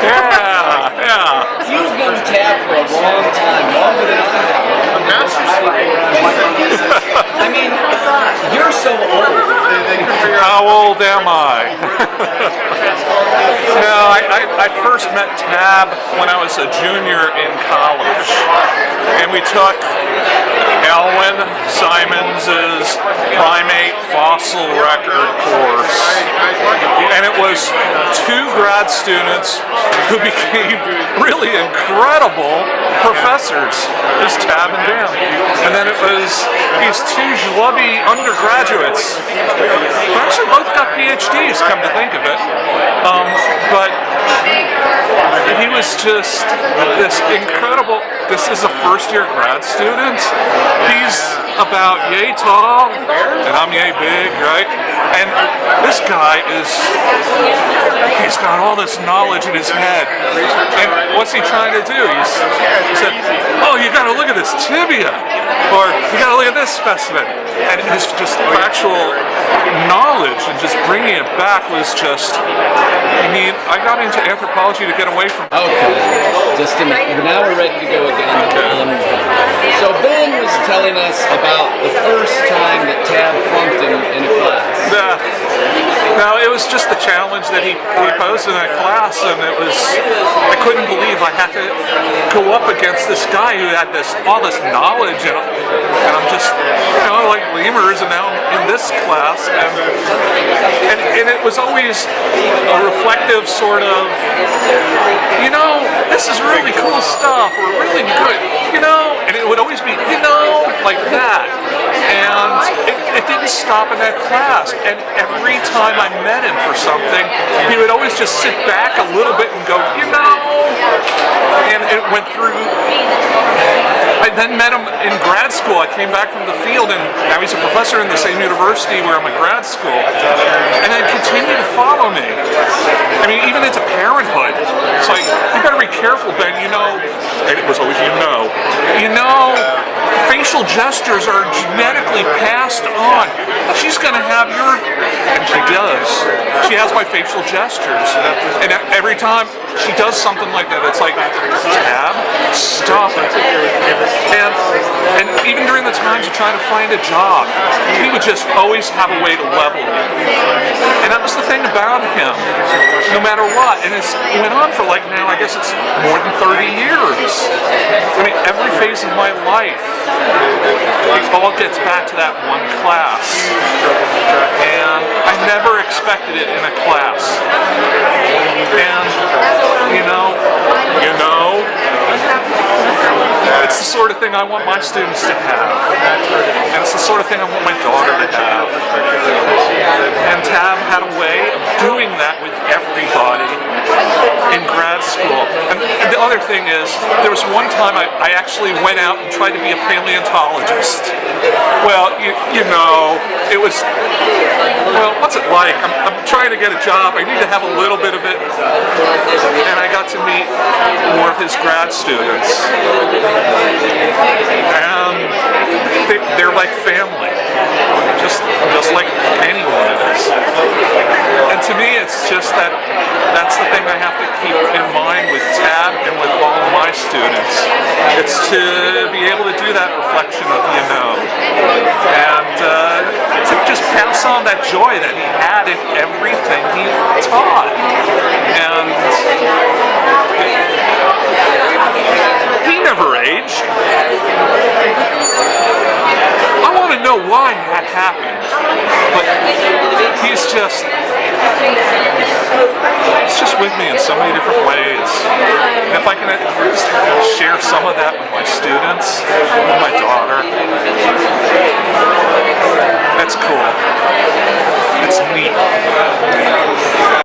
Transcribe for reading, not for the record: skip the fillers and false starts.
Yeah, yeah. You've known Tab for a long time, longer than I have. I mean, you're so old. How old am I? No, I first met Tab when I was a junior in college, and we took Alwyn Simons's primate fossil record course, and it was two grad students who became really incredible professors, is Tab and Dan. And then it was these two schlubby undergraduates who actually both got PhDs, come to think of it. But he was just this incredible, this is a first-year grad student. He's about yay tall, and I'm yay big, right? And this guy he's got all this knowledge in his head. And what's he trying to do? He said, oh, you gotta look at this tibia, or you gotta look at this specimen. And his just factual knowledge and just bringing it back was just, I mean, I got into anthropology to get away from. Okay, just a minute. Now we're ready to go again. So Ben was telling us about the first time that Tab flunked in a class. No, it was just the challenge that he posed in that class, and I couldn't believe I had to go up against this guy who had all this knowledge, and I'm just, like lemurs, and now I'm in this class, and it was always a reflective sort of, this is really cool stuff, or really good, and it would always be, like that. And it didn't stop in that class. And every time I met him for something, he would always just sit back a little bit and go, and it went through. I then met him in grad school. I came back from the field, and now he's a professor in the same university where I'm at grad school. And then continued to follow me. I mean, even into parenthood. It's like, you better be careful, Ben, and it was always, facial gestures are genetically passed on. She's going to have and she does. She has my facial gestures. And every time she does something like that, it's like, Tab, stop it. And even during the times of trying to find a job, he would just always have a way to level me. And that was the thing about him, no matter what. And it went on for now, I guess it's more than 30 years. I mean, every phase of my life, it all gets back to that one class. And I never expected it in a class. And, it's the sort of thing I want my students to have. And it's the sort of thing I want my daughter to have. And Tab had a way of doing that with everybody in grad school. And the other thing is, there was one time I actually went out and tried to be a paleontologist. Well, it was, what's it like? I'm trying to get a job. I need to have a little bit of it. And I got to meet more of his grad students. And they're like family, just like anyone is. And to me, it's just that's the thing I have to keep in mind with Tab and with all of my students. It's to be able to do that reflection of and to just pass on that joy that he had in everything he taught. And he never aged. I want to know why that happened, but he's just with me in so many different ways. And if I can share some of that with my students, with my